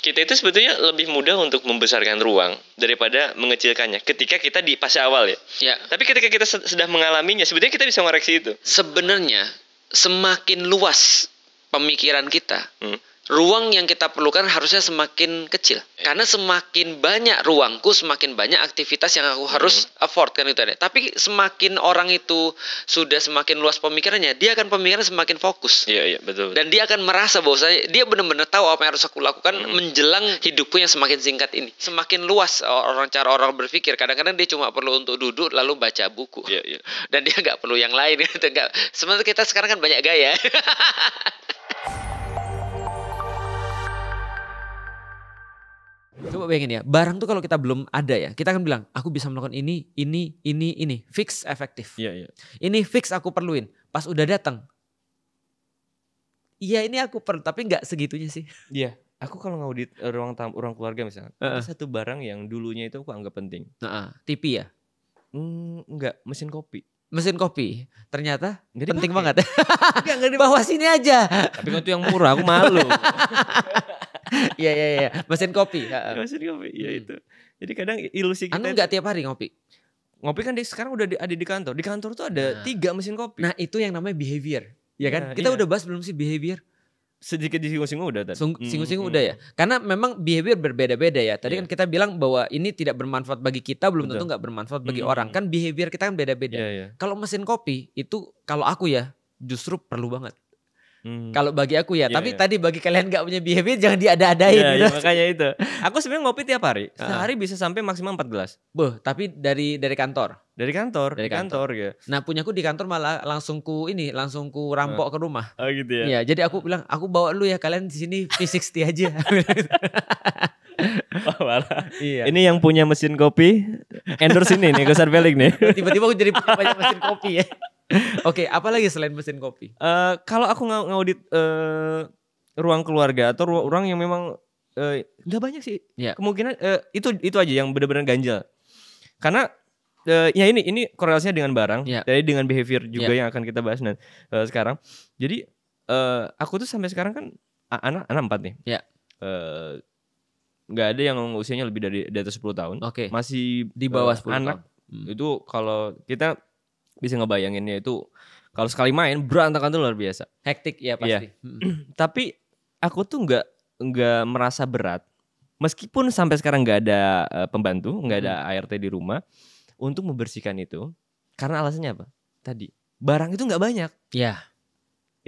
kita itu sebetulnya lebih mudah untuk membesarkan ruang daripada mengecilkannya ketika kita di fase awal ya. Ya. Tapi ketika kita sudah mengalaminya, sebetulnya kita bisa mengoreksi itu. Sebenarnya semakin luas pemikiran kita, ruang yang kita perlukan harusnya semakin kecil. Karena semakin banyak ruangku, semakin banyak aktivitas yang aku harus afford kan itu ada. Tapi semakin orang itu sudah semakin luas pemikirannya, dia akan pemikiran semakin fokus. Iya, betul. Dan dia akan merasa bahwa dia benar-benar tahu apa yang harus aku lakukan menjelang hidupku yang semakin singkat ini. Semakin luas cara orang berpikir. Kadang-kadang dia cuma perlu untuk duduk lalu baca buku. Iya. Dan dia nggak perlu yang lain. Sementara kita sekarang kan banyak gaya. Coba bayangin ya, barang tuh kalau kita belum ada ya, kita akan bilang, aku bisa melakukan ini, fix efektif. Iya. Ini fix aku perluin. Pas udah datang, iya ini aku perlu, tapi nggak segitunya sih. Iya, aku kalau ngaudit ruang keluarga misalnya, ada satu barang yang dulunya itu aku anggap penting. TV ya? Enggak, mesin kopi. Mesin kopi, ternyata Nggak penting dipakai. banget. Enggak bawa sini aja. Tapi kalau itu yang murah, aku malu. Iya. Mesin kopi. Mesin kopi, ya itu. Jadi kadang ilusi kita. Anu nggak tiap hari ngopi? Ngopi kan sekarang udah ada di kantor. Di kantor tuh ada 3 mesin kopi. Nah itu yang namanya behavior. Ya kan? Nah, Kita iya. udah bahas belum sih behavior? Sedikit disinggung-singgung udah tadi. Singgung-singgung udah ya. Karena memang behavior berbeda-beda ya. Tadi kan kita bilang bahwa ini tidak bermanfaat bagi kita, belum tentu nggak bermanfaat bagi orang. Kan behavior kita kan beda-beda. Iya. Kalau mesin kopi itu kalau aku ya justru perlu banget. Kalau bagi aku ya. Tapi tadi bagi kalian nggak punya behavior jangan diada-adain. Iya, makanya itu. Aku sebenarnya ngopi tiap hari. Sehari bisa sampai maksimal 4 gelas. Tapi dari kantor. Dari kantor ya. Nah punyaku di kantor malah langsung ku rampok ke rumah. Oh gitu ya. Iya, jadi aku bilang aku bawa lu ya, kalian di sini V60 aja. Malah. Iya. Ini yang punya mesin kopi endorse ini nih, Gosar Belik nih. Tiba-tiba aku jadi banyak mesin kopi ya. Oke, apa lagi selain mesin kopi? Kalau aku ngaudit ruang keluarga atau ruang yang memang nggak banyak sih. Ya. Kemungkinan itu aja yang benar-benar ganjal. Karena ya ini korelasinya dengan barang, jadi dengan behavior juga yang akan kita bahas sekarang. Jadi aku tuh sampai sekarang kan anak 4 nih. Ya. Nggak ada yang usianya lebih dari di atas 10 tahun. Oke. Masih Di bawah 10 anak tahun. itu kalau kita bisa ngebayanginnya itu kalau sekali main berantakan tuh luar biasa. Hektik ya pasti. Tapi aku tuh nggak merasa berat meskipun sampai sekarang nggak ada pembantu, nggak ada ART di rumah untuk membersihkan itu. Karena alasannya apa? Tadi barang itu nggak banyak. Ya.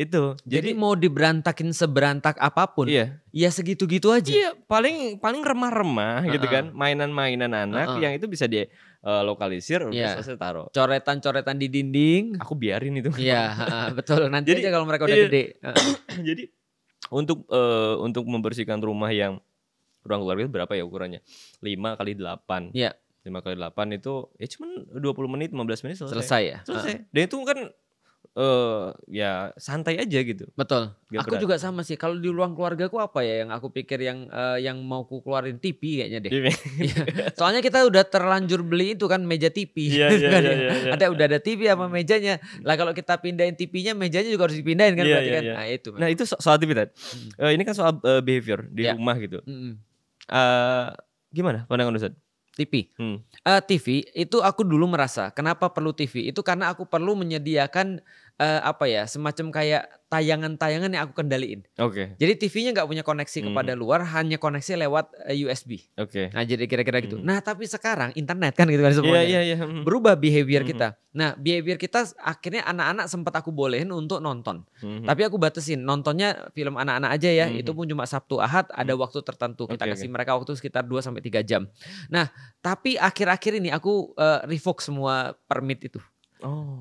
Itu. Jadi mau diberantakin seberantak apapun, ya segitu-gitu aja. Iya, paling remah-remah gitu kan, mainan-mainan anak yang itu bisa di lokalisir, udah selesai taruh. Coretan-coretan di dinding. Aku biarin itu. Iya, betul. Nanti aja kalau mereka udah gede. Jadi untuk membersihkan rumah yang ruang keluarga itu berapa ya ukurannya? 5x8. Iya. 5x8 itu ya cuman 20 menit, 15 menit selesai ya. Selesai. Dan itu kan ya santai aja gitu. Betul. Gak aku berat. juga sama sih. Kalau di ruang keluargaku apa ya yang aku pikir yang mau ku keluarin TV kayaknya deh. Soalnya kita udah terlanjur beli itu kan meja TV. Iya. Udah ada TV sama mejanya. Lah kalau kita pindahin TV-nya, mejanya juga harus dipindahin kan berarti kan. Nah, itu. Nah, itu soal TV tadi. Ini kan soal behavior di rumah gitu. Gimana pandangan Ustaz? TV. TV itu aku dulu merasa kenapa perlu TV itu karena aku perlu menyediakan semacam kayak tayangan-tayangan yang aku kendaliin. Oke. Jadi TV-nya nggak punya koneksi kepada luar, hanya koneksi lewat USB. Oke. Nah jadi kira-kira gitu. Nah tapi sekarang internet kan gitu kan semuanya. Iya. Berubah behavior kita. Nah behavior kita akhirnya anak-anak sempat aku bolehin untuk nonton. Tapi aku batasin nontonnya film anak-anak aja ya. Itu pun cuma Sabtu Ahad ada waktu tertentu. Kita kasih mereka waktu sekitar 2-3 jam. Nah tapi akhir-akhir ini aku revoke semua permit itu.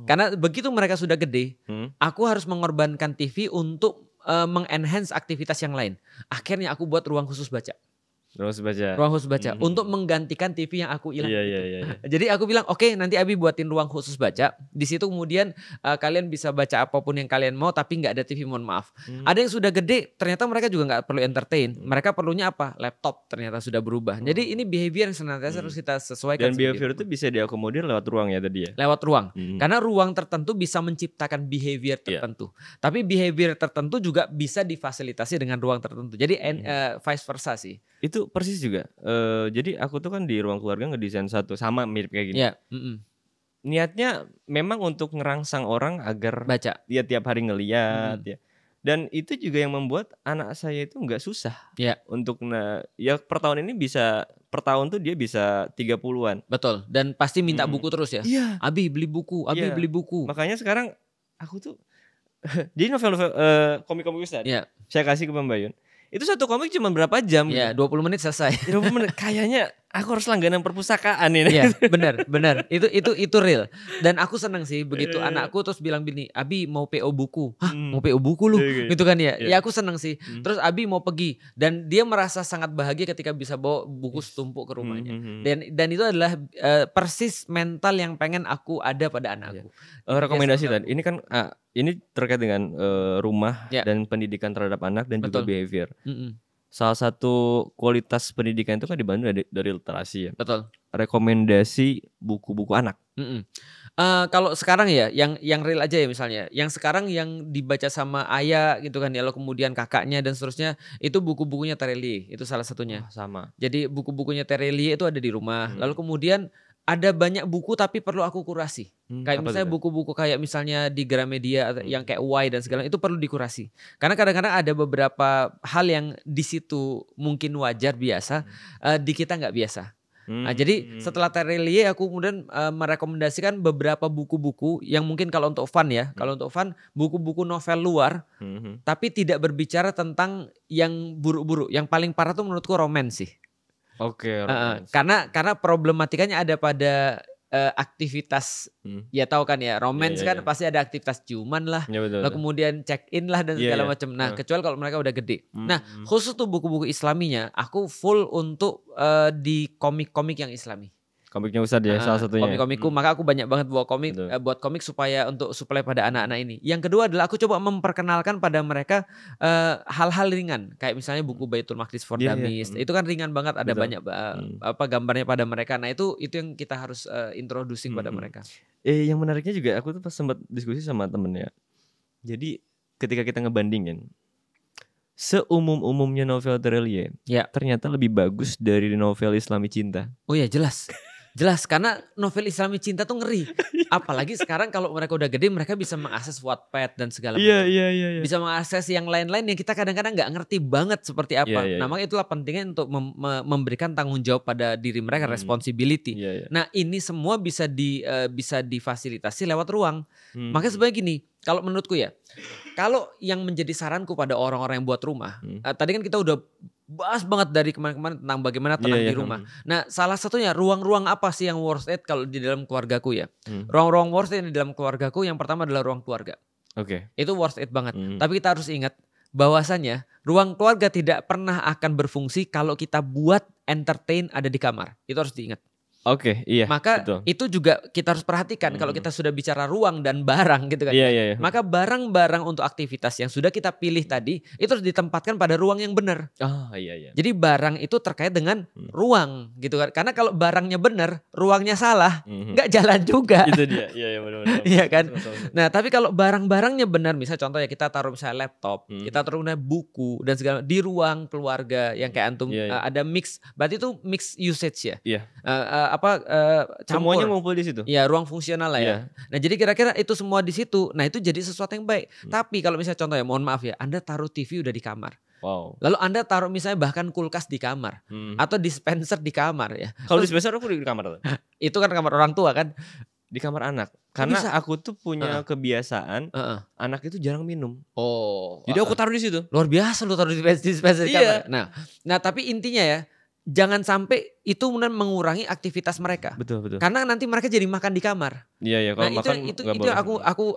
Karena begitu mereka sudah gede, aku harus mengorbankan TV untuk mengenhance aktivitas yang lain. Akhirnya aku buat ruang khusus baca. Ruang khusus baca. Ruang khusus baca untuk menggantikan TV yang aku hilang. Iya. Jadi aku bilang oke, nanti Abi buatin ruang khusus baca. Di situ kemudian kalian bisa baca apapun yang kalian mau tapi nggak ada TV, mohon maaf. Ada yang sudah gede, ternyata mereka juga nggak perlu entertain. Mereka perlunya apa? Laptop ternyata sudah berubah. Jadi ini behavior yang senantiasa harus kita sesuaikan. Dan behavior itu bisa diakomodir lewat ruang ya tadi ya? Lewat ruang. Karena ruang tertentu bisa menciptakan behavior tertentu. Tapi behavior tertentu juga bisa difasilitasi dengan ruang tertentu. Jadi vice versa sih. Itu persis juga. Jadi aku tuh kan di ruang keluarga ngedesain satu sama mirip kayak gini. Iya. Niatnya memang untuk ngerangsang orang agar baca. Dia tiap hari ngeliat ya. Dan itu juga yang membuat anak saya itu nggak susah. Iya. Untuk ya per tahun ini bisa per tahun tuh dia bisa 30-an. Betul. Dan pasti minta buku terus ya. Iya. Abi beli buku, beli buku. Makanya sekarang aku tuh jadi novel-novel komik-komik Ustaz. Iya. Saya kasih ke Pembayun. Itu satu komik cuma berapa jam? Iya, 20 menit selesai. 20 menit. Kayaknya aku harus langganan perpustakaan ini. Iya, benar. Itu real. Dan aku seneng sih begitu anakku terus bilang gini, Abi mau PO buku. Hah, mau PO buku lu? Gitu kan ya. Ya aku seneng sih. Terus Abi mau pergi dan dia merasa sangat bahagia ketika bisa bawa buku setumpuk ke rumahnya. Dan itu adalah persis mental yang pengen aku ada pada anakku. Rekomendasi tadi. Ini kan ini terkait dengan rumah dan pendidikan terhadap anak dan juga behavior. Salah satu kualitas pendidikan itu kan dibantu dari literasi ya. Betul. Rekomendasi buku-buku anak. Kalau sekarang ya, yang real aja ya misalnya, yang sekarang yang dibaca sama ayah gitu kan ya, lalu kemudian kakaknya dan seterusnya, itu buku-bukunya Terelie, itu salah satunya. Sama. Jadi buku-bukunya Terelie itu ada di rumah. Lalu kemudian ada banyak buku tapi perlu aku kurasi. Kayak misalnya buku-buku kayak misalnya di Gramedia yang kayak Y dan segala itu perlu dikurasi. Karena kadang-kadang ada beberapa hal yang di situ mungkin wajar biasa, di kita nggak biasa. Nah, jadi setelah Terelie aku kemudian merekomendasikan beberapa buku-buku yang mungkin kalau untuk fun ya, kalau untuk fun buku-buku novel luar, tapi tidak berbicara tentang yang buruk-buruk. Yang paling parah tuh menurutku romance sih. Oke. Karena problematikanya ada pada aktivitas, ya tahu kan ya, romance kan pasti ada aktivitas ciuman lah, lalu kemudian check in lah dan segala macam. Nah, kecuali kalau mereka udah gede. Nah, khusus tuh buku-buku Islaminya, aku full untuk di komik-komik yang Islami. Komiknya Ustadz ya salah satunya. Komik-komikku, maka aku banyak banget buat komik supaya pada anak-anak ini. Yang kedua adalah aku coba memperkenalkan pada mereka hal-hal ringan, kayak misalnya buku Baitul Maqdis for Dummies. Itu kan ringan banget, ada banyak gambarnya pada mereka. Nah, itu yang kita harus introducing pada mereka. Yang menariknya juga aku tuh pas sempat diskusi sama temen ya. Jadi ketika kita ngebandingin seumum-umumnya novel Terelie, ternyata lebih bagus dari novel Islami cinta. Oh ya, jelas. Jelas, karena novel Islami cinta tuh ngeri. Apalagi sekarang kalau mereka udah gede, mereka bisa mengakses Wattpad dan segala macam. Iya. Bisa mengakses yang lain-lain yang kita kadang-kadang nggak ngerti banget seperti apa. Nah, makanya itulah pentingnya untuk memberikan tanggung jawab pada diri mereka, responsibility. Nah, ini semua bisa difasilitasi lewat ruang. Makanya sebenarnya gini, kalau menurutku ya, kalau yang menjadi saranku pada orang-orang yang buat rumah, tadi kan kita udah bahas banget dari kemarin-kemarin tentang bagaimana tenang di rumah. Nah, salah satunya ruang-ruang apa sih yang worth it kalau di dalam keluargaku ya. Ruang-ruang worth it di dalam keluargaku yang pertama adalah ruang keluarga. Itu worth it banget. Tapi kita harus ingat bahwasannya ruang keluarga tidak pernah akan berfungsi kalau kita buat entertain ada di kamar. Itu harus diingat. Maka betul. itu juga kita harus perhatikan kalau kita sudah bicara ruang dan barang gitu kan. Maka barang-barang untuk aktivitas yang sudah kita pilih tadi itu harus ditempatkan pada ruang yang benar. Jadi barang itu terkait dengan ruang gitu kan. Karena kalau barangnya benar, ruangnya salah, nggak jalan juga. Itu dia. Iya benar. Iya kan. Nah, tapi kalau barang-barangnya benar, misalnya contoh ya kita taruh misalnya laptop, kita taruh buku dan segala di ruang keluarga yang kayak antum ada mix, berarti itu mix usage ya. Campur. Semuanya ngumpul di situ. Ya, ruang fungsional lah ya. Nah, jadi kira-kira itu semua di situ. Nah, itu jadi sesuatu yang baik. Tapi kalau misalnya contoh ya, mohon maaf ya, Anda taruh TV udah di kamar. Lalu Anda taruh misalnya bahkan kulkas di kamar atau dispenser di kamar ya. Kalau dispenser aku di kamar. Itu kan kamar orang tua kan. Di kamar anak. Karena aku tuh punya kebiasaan anak itu jarang minum. Jadi aku taruh di situ. Luar biasa lu taruh di dispenser di kamar. Nah, tapi intinya ya, jangan sampai itu mengurangi aktivitas mereka. Betul. Karena nanti mereka jadi makan di kamar. Iya, kalau makan itu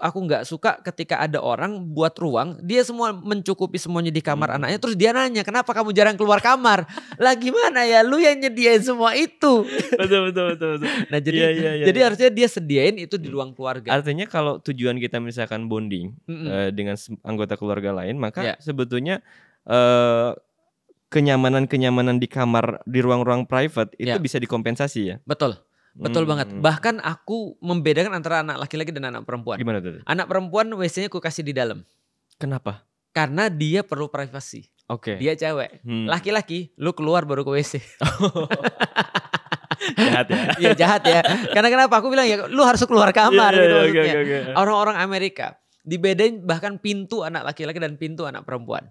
aku nggak suka ketika ada orang buat ruang, dia semua mencukupi semuanya di kamar anaknya, terus dia nanya, "Kenapa kamu jarang keluar kamar?" Lah gimana ya, lu yang nyediain semua itu. Betul. Nah, jadi harusnya dia sediain itu di ruang keluarga. Artinya kalau tujuan kita misalkan bonding dengan anggota keluarga lain, maka sebetulnya kenyamanan di kamar, di ruang-ruang private itu bisa dikompensasi ya. Betul banget. Bahkan aku membedakan antara anak laki-laki dan anak perempuan. Gimana tuh? Anak perempuan WC-nya aku kasih di dalam. Kenapa? Karena dia perlu privasi. Oke. Dia cewek. Laki-laki, lu keluar baru ke WC. Jahat ya. Iya, jahat ya. Karena kenapa? Aku bilang ya lu harus keluar kamar gitu maksudnya. Okay. Orang-orang Amerika dibedain bahkan pintu anak laki-laki dan pintu anak perempuan.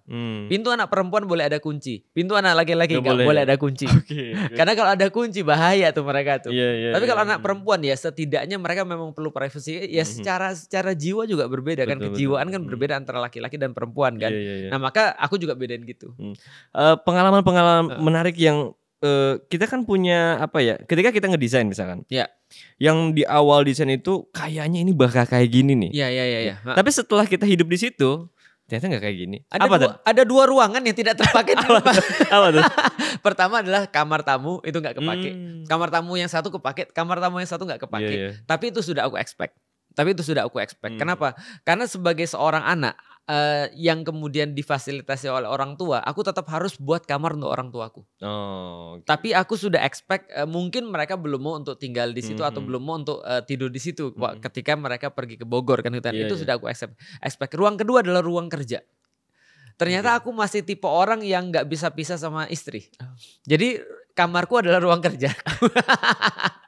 Pintu anak perempuan boleh ada kunci, pintu anak laki-laki nggak boleh ada kunci. Okay. Karena kalau ada kunci bahaya tuh mereka tuh. Tapi kalau anak perempuan ya setidaknya mereka memang perlu privasi. Ya secara jiwa juga berbeda kan, kejiwaan kan berbeda antara laki-laki dan perempuan kan. Nah maka aku juga bedain gitu. Pengalaman menarik yang kita kan punya apa ya? Ketika kita ngedesain misalkan. Yang di awal desain itu kayaknya ini bakal kayak gini nih. Iya. Tapi setelah kita hidup di situ, ternyata nggak kayak gini. Ada dua ruangan yang tidak terpakai di rumah. Apa tuh? Pertama adalah kamar tamu, itu nggak kepake. Kamar tamu yang satu kepake, kamar tamu yang satu nggak kepake. Tapi itu sudah aku expect. Kenapa? Karena sebagai seorang anak yang kemudian difasilitasi oleh orang tua, aku tetap harus buat kamar untuk orang tuaku. Okay. Tapi aku sudah expect mungkin mereka belum mau untuk tinggal di situ atau belum mau untuk tidur di situ ketika mereka pergi ke Bogor kan itu sudah aku expect. Ruang kedua adalah ruang kerja. Ternyata aku masih tipe orang yang nggak bisa pisah sama istri. Jadi kamarku adalah ruang kerja.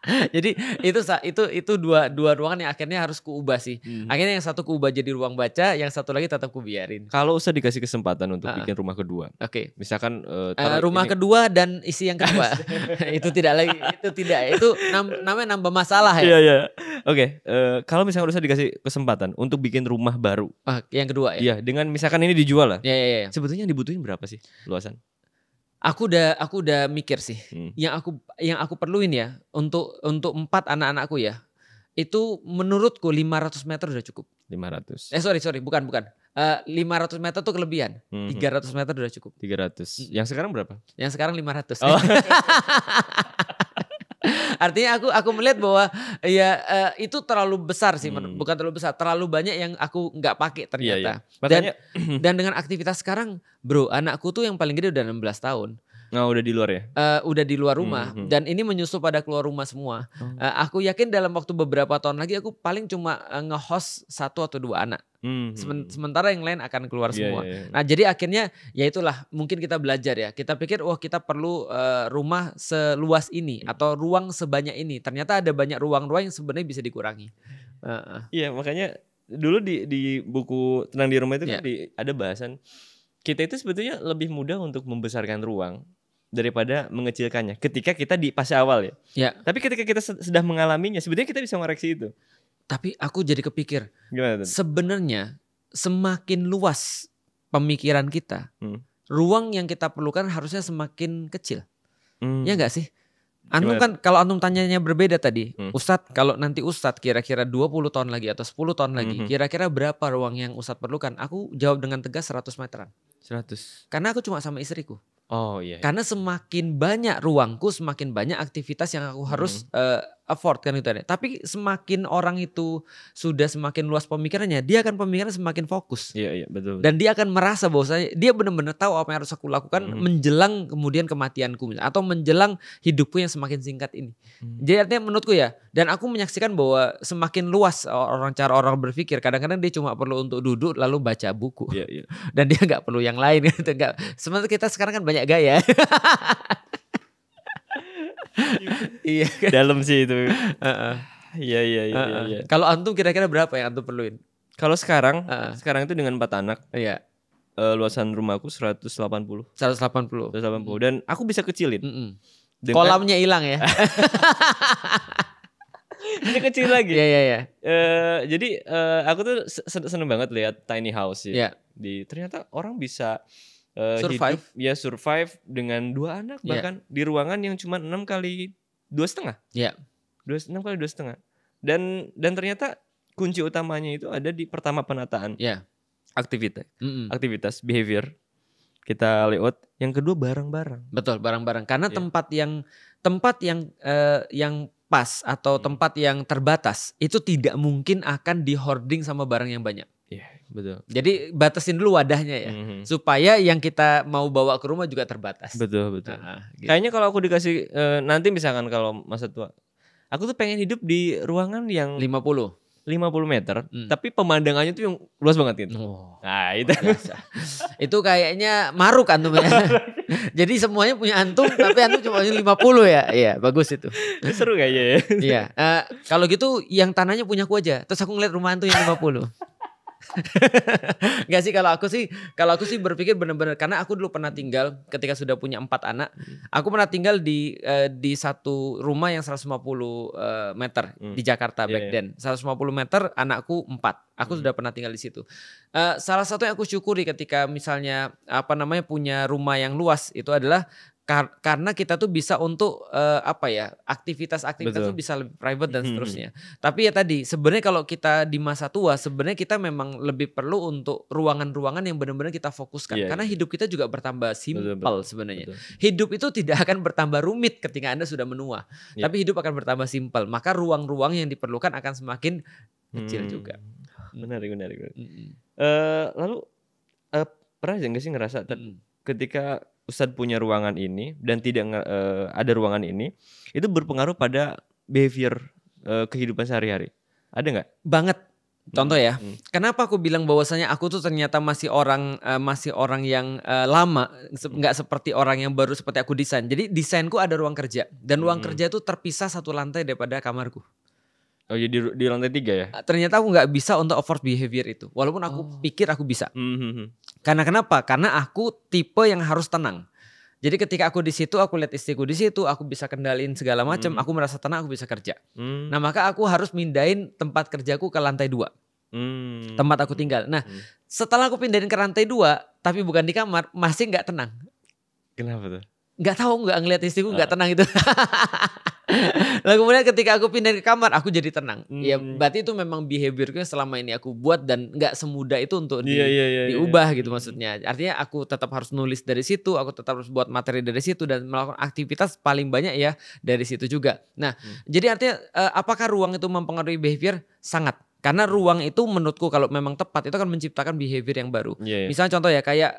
Jadi itu dua ruangan yang akhirnya harus kuubah sih. Akhirnya yang satu kuubah jadi ruang baca, yang satu lagi tetap kubiarin. Kalau usah dikasih kesempatan untuk bikin rumah kedua. Oke. Misalkan rumah kedua dan isi yang kedua. itu namanya nambah masalah ya. Iya. Oke, kalau misalkan usah dikasih kesempatan untuk bikin rumah baru. Yang kedua ya. Iya, dengan misalkan ini dijual lah. Iya. Sebetulnya dibutuhin berapa sih luasan? Aku udah mikir sih. Yang aku perluin ya untuk 4 anak-anakku ya. Itu menurutku 500 meter udah cukup. 500. Sorry, bukan. 500 meter tuh kelebihan. 300 meter udah cukup. 300. Yang sekarang berapa? Yang sekarang 500. Oh. Artinya aku melihat bahwa itu terlalu besar sih, bukan terlalu besar, terlalu banyak yang aku nggak pakai ternyata. Makanya, dan dengan aktivitas sekarang, bro, anakku tuh yang paling gede udah 16 tahun. Oh, udah di luar ya? Udah di luar rumah dan ini menyusul pada keluar rumah semua. Aku yakin dalam waktu beberapa tahun lagi aku paling cuma nge-host 1 atau 2 anak. Sementara yang lain akan keluar semua. Nah, jadi akhirnya ya itulah mungkin kita belajar ya. Kita pikir kita perlu rumah seluas ini atau ruang sebanyak ini. Ternyata ada banyak ruang-ruang yang sebenarnya bisa dikurangi. Iya, makanya dulu di buku Tenang di Rumah itu kan ada bahasan kita itu sebetulnya lebih mudah untuk membesarkan ruang daripada mengecilkannya ketika kita di fase awal ya. Tapi ketika kita sudah mengalaminya sebetulnya kita bisa mengoreksi itu. Tapi aku jadi kepikir, gimana tuh? Sebenarnya semakin luas pemikiran kita, ruang yang kita perlukan harusnya semakin kecil. Ya enggak sih? Antum kan kalau antum tanyanya berbeda tadi, Ustadz kalau nanti Ustadz kira-kira 20 tahun lagi atau 10 tahun lagi, kira-kira berapa ruang yang Ustadz perlukan? Aku jawab dengan tegas 100 meteran. 100. Karena aku cuma sama istriku. Oh iya. Karena semakin banyak ruangku, semakin banyak aktivitas yang aku harus afford kan itu. Tapi semakin orang itu sudah semakin luas pemikirannya, dia akan pemikiran semakin fokus. Iya betul. Dan dia akan merasa bahwa dia benar-benar tahu apa yang harus aku lakukan menjelang kemudian kematianku atau menjelang hidupku yang semakin singkat ini. Jadi artinya menurutku ya, dan aku menyaksikan bahwa semakin luas cara orang berpikir. Kadang-kadang dia cuma perlu untuk duduk lalu baca buku. Iya. Dan dia nggak perlu yang lain gitu. Sementara kita sekarang kan banyak gaya. Iya. Dalam sih itu. Iya. Kalau antum kira-kira berapa yang antum perluin? Kalau sekarang itu dengan 4 anak. Iya. Luasan rumahku 180. 180. Dan aku bisa kecilin. Kolamnya hilang ya. Ini kecil lagi. Iya. Jadi aku tuh seneng banget lihat tiny house ya. Yeah. Ternyata orang bisa Survive. hidup survive dengan 2 anak bahkan di ruangan yang cuma 6 kali 2,5. Iya. 6 kali 2,5. Dan ternyata kunci utamanya itu ada di pertama penataan. Iya. Aktivitas behavior kita layout. Yang kedua barang-barang. Betul, barang-barang. Karena tempat yang pas atau tempat yang terbatas itu tidak mungkin akan di-hoarding sama barang yang banyak. Iya, betul. Jadi batasin dulu wadahnya ya, supaya yang kita mau bawa ke rumah juga terbatas. Betul. Gitu. Kayaknya kalau aku dikasih nanti misalkan kalau masa tua, aku tuh pengen hidup di ruangan yang 50 meter, tapi pemandangannya tuh yang luas banget gitu. Nah itu. Itu kayaknya maruk antum ya. Jadi semuanya punya antum, tapi antum cuma 50 ya. Iya, bagus itu. Seru kayaknya ya. Iya. Kalau gitu yang tanahnya punya aku aja. Terus aku ngeliat rumah antum yang 50. Enggak sih, kalau aku sih berpikir benar-benar, karena aku dulu pernah tinggal ketika sudah punya 4 anak. Aku pernah tinggal di satu rumah yang 150 meter di Jakarta back then. 150 meter, anakku 4. Aku sudah pernah tinggal di situ. Salah satu yang aku syukuri ketika misalnya punya rumah yang luas itu adalah karena kita tuh bisa untuk aktivitas-aktivitas tuh bisa lebih private dan seterusnya. Tapi ya tadi sebenarnya kalau kita di masa tua sebenarnya kita memang lebih perlu untuk ruangan-ruangan yang benar-benar kita fokuskan, karena hidup kita juga bertambah simpel sebenarnya. Hidup itu tidak akan bertambah rumit ketika Anda sudah menua, tapi hidup akan bertambah simpel. Maka ruang-ruang yang diperlukan akan semakin kecil juga. Menarik. Lalu pernah nggak sih ngerasa ketika Ustadz punya ruangan ini dan tidak ada ruangan ini, itu berpengaruh pada behavior kehidupan sehari-hari? Ada nggak? Banget. Contoh ya, kenapa aku bilang bahwasanya aku tuh ternyata masih orang yang lama, nggak seperti orang yang baru seperti aku desain. Jadi desainku ada ruang kerja, dan ruang kerja itu terpisah 1 lantai daripada kamarku. Oh jadi di lantai 3 ya? Ternyata aku nggak bisa untuk afford behavior itu, walaupun aku pikir aku bisa. Karena kenapa? Karena aku tipe yang harus tenang. Jadi ketika aku di situ, aku lihat istriku di situ, aku bisa kendaliin segala macam, aku merasa tenang, aku bisa kerja. Nah maka aku harus mindahin tempat kerjaku ke lantai 2, tempat aku tinggal. Nah setelah aku pindahin ke lantai 2, tapi bukan di kamar, masih nggak tenang. Kenapa tuh? Nggak tahu, nggak ngeliat istriku nggak tenang itu. Lalu kemudian ketika aku pindah ke kamar, aku jadi tenang. Ya berarti itu memang behaviorku selama ini aku buat, dan nggak semudah itu untuk diubah gitu maksudnya. Artinya aku tetap harus nulis dari situ, aku tetap harus buat materi dari situ, dan melakukan aktivitas paling banyak ya dari situ juga. Nah jadi artinya apakah ruang itu mempengaruhi behavior? Sangat. Karena ruang itu menurutku kalau memang tepat itu akan menciptakan behavior yang baru. Misalnya contoh ya, kayak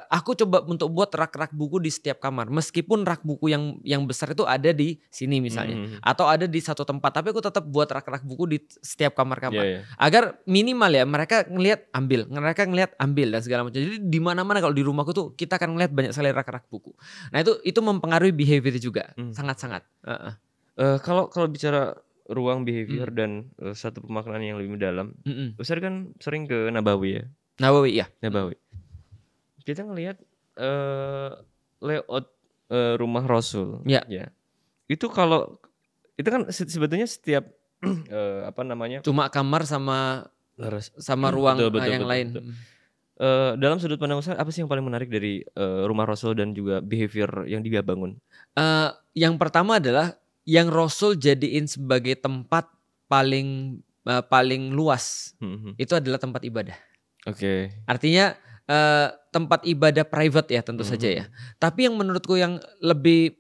aku coba untuk buat rak-rak buku di setiap kamar. Meskipun rak buku yang besar itu ada di sini misalnya, atau ada di satu tempat, tapi aku tetap buat rak-rak buku di setiap kamar-kamar. Agar minimal ya mereka ngelihat ambil dan segala macam. Jadi di mana-mana kalau di rumahku tuh kita akan ngelihat banyak sekali rak-rak buku. Nah itu mempengaruhi behavior juga, sangat-sangat. Kalau bicara ruang behavior dan satu pemaknaan yang lebih mendalam. Ustadz kan sering ke Nabawi ya. Nabawi. Kita ngelihat layout rumah Rasul. Ya. Itu kan sebetulnya setiap cuma kamar sama ruang yang lain. Dalam sudut pandang Ustadz, apa sih yang paling menarik dari rumah Rasul dan juga behavior yang dia bangun? Yang pertama adalah yang Rasul jadiin sebagai tempat paling luas, itu adalah tempat ibadah. Artinya tempat ibadah private ya tentu saja ya. Tapi yang menurutku yang lebih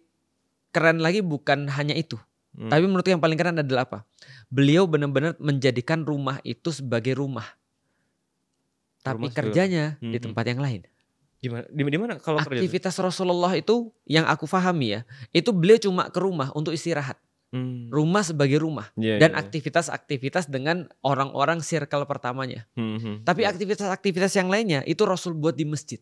keren lagi bukan hanya itu. Tapi menurutku yang paling keren adalah apa? Beliau benar-benar menjadikan rumah itu sebagai rumah. Tapi kerjanya di tempat yang lain. Di mana kalau aktivitas Rasulullah itu yang aku pahami ya, itu beliau cuma ke rumah untuk istirahat. Rumah sebagai rumah dan aktivitas-aktivitas dengan orang-orang circle pertamanya. Tapi aktivitas-aktivitas yang lainnya itu Rasul buat di masjid.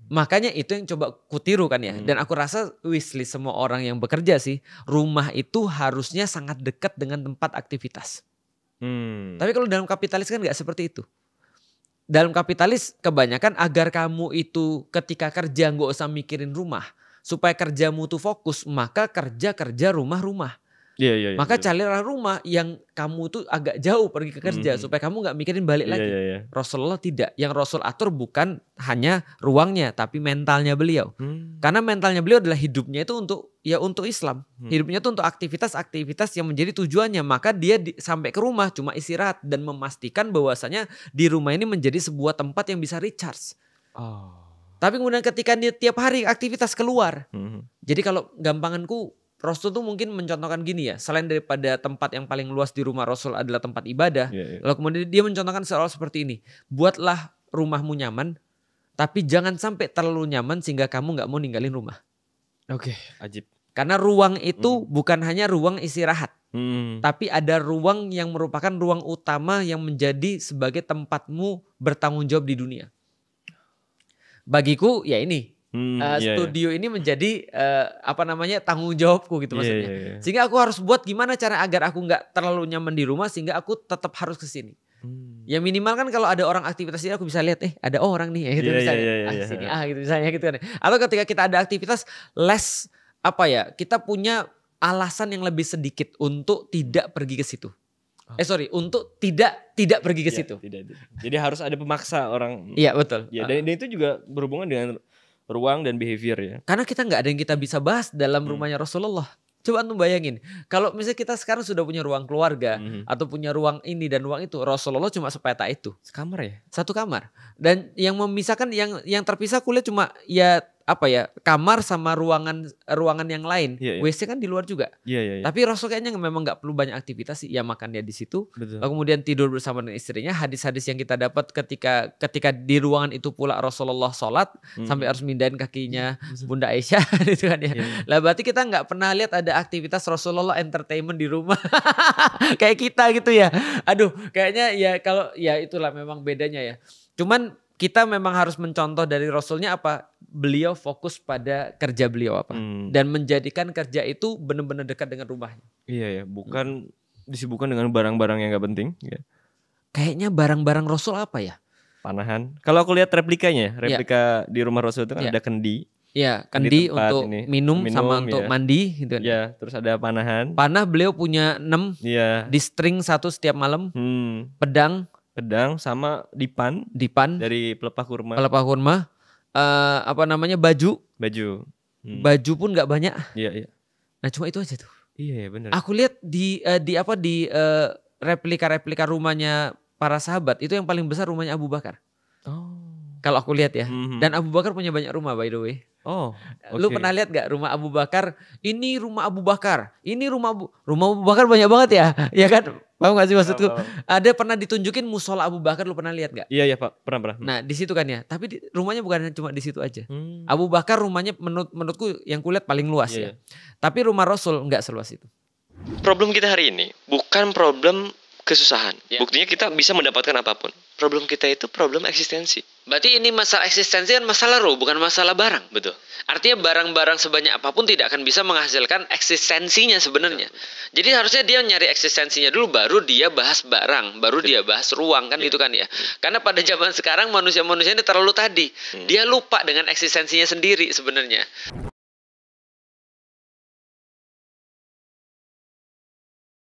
Makanya itu yang coba kutiru kan ya. Dan aku rasa wishlist semua orang yang bekerja sih, rumah itu harusnya sangat dekat dengan tempat aktivitas. Tapi kalau dalam kapitalis kan nggak seperti itu. Dalam kapitalis kebanyakan agar kamu itu ketika kerja gak usah mikirin rumah. Supaya kerjamu tuh fokus, maka kerja rumah-rumah. Iya, Maka betul. carilah rumah yang kamu tuh agak jauh pergi ke kerja supaya kamu nggak mikirin balik lagi. Iya. Rasulullah tidak. Yang Rasul atur bukan hanya ruangnya tapi mentalnya beliau. Karena mentalnya beliau adalah hidupnya itu untuk Islam. Hidupnya itu untuk aktivitas-aktivitas yang menjadi tujuannya. Maka dia sampai ke rumah cuma istirahat dan memastikan bahwasanya di rumah ini menjadi sebuah tempat yang bisa recharge. Tapi kemudian ketika dia tiap hari aktivitas keluar. Jadi kalau gampanganku Rasul tuh mungkin mencontohkan gini ya, selain daripada tempat yang paling luas di rumah Rasul adalah tempat ibadah, lalu kemudian dia mencontohkan seolah seperti ini, buatlah rumahmu nyaman, tapi jangan sampai terlalu nyaman sehingga kamu nggak mau ninggalin rumah. Oke, ajib. Karena ruang itu bukan hanya ruang istirahat, tapi ada ruang yang merupakan ruang utama yang menjadi sebagai tempatmu bertanggung jawab di dunia. Bagiku ya ini. Studio ini menjadi tanggung jawabku gitu maksudnya. Sehingga aku harus buat gimana cara agar aku nggak terlalu nyaman di rumah sehingga aku tetap harus kesini. Ya minimal kan kalau ada orang aktivitas ini aku bisa lihat ada orang nih gitu misalnya. Sini gitu misalnya gitu kan. Atau ketika kita ada aktivitas less kita punya alasan yang lebih sedikit untuk tidak pergi ke situ. Untuk tidak pergi ke situ. Tidak. Jadi harus ada pemaksa orang. Iya betul. Ya, dan itu juga berhubungan dengan ruang dan behavior ya. Karena kita nggak ada yang kita bisa bahas dalam rumahnya Rasulullah. Coba antum bayangin, kalau misalnya kita sekarang sudah punya ruang keluarga atau punya ruang ini dan ruang itu, Rasulullah cuma sepeta itu. Sekamar ya? Satu kamar. Dan yang memisahkan yang terpisah kuliah cuma kamar sama ruangan yang lain. WC kan di luar juga. Tapi Rasul kayaknya memang nggak perlu banyak aktivitas sih. Ya makan dia di situ. Betul. Lalu kemudian tidur bersama dengan istrinya. Hadis-hadis yang kita dapat ketika di ruangan itu pula Rasulullah sholat sampai harus mindahin kakinya Bunda Aisyah gitu kan ya. Lah berarti kita nggak pernah lihat ada aktivitas Rasulullah entertainment di rumah kayak kita gitu ya. Aduh, kayaknya ya kalau ya itulah memang bedanya ya. Cuman kita memang harus mencontoh dari Rasulnya apa? Beliau fokus pada kerja beliau apa? Dan menjadikan kerja itu benar-benar dekat dengan rumahnya. Iya ya, bukan disibukkan dengan barang-barang yang gak penting. Ya. Kayaknya barang-barang Rasul apa ya? Panahan. Kalau aku lihat replika di rumah Rasul itu kan ada kendi. Iya, kendi untuk minum sama untuk mandi gitu kan. Iya, terus ada panahan. Panah beliau punya 6. Iya. Di string 1 setiap malam. Pedang sama dipan dari pelepah kurma. Baju. Baju pun nggak banyak. Iya. Nah cuma itu aja tuh. Iya benar. Aku lihat di replika rumahnya para sahabat itu yang paling besar rumahnya Abu Bakar. Kalau aku lihat ya. Dan Abu Bakar punya banyak rumah by the way. Lu pernah lihat gak rumah Abu Bakar? Ini rumah Abu Bakar. Ini rumah Abu Bakar banyak banget ya. Ya kan? Paham gak sih maksudku? Ada pernah ditunjukin musola Abu Bakar, lu pernah lihat gak? Iya Pak, pernah. Nah di situ kan ya. Tapi rumahnya bukan cuma di situ aja. Abu Bakar rumahnya menurutku yang kulihat paling luas ya. Tapi rumah Rasul nggak seluas itu. Problem kita hari ini bukan problem kesusahan. Buktinya kita bisa mendapatkan apapun. Problem kita itu problem eksistensi. Berarti ini masalah eksistensi kan masalah ruh, bukan masalah barang. Betul. Artinya barang-barang sebanyak apapun tidak akan bisa menghasilkan eksistensinya sebenarnya. Jadi harusnya dia nyari eksistensinya dulu, baru dia bahas barang, baru dia bahas ruang kan gitu kan ya. Karena pada zaman sekarang manusia-manusia ini terlalu tadi. Dia lupa dengan eksistensinya sendiri sebenarnya.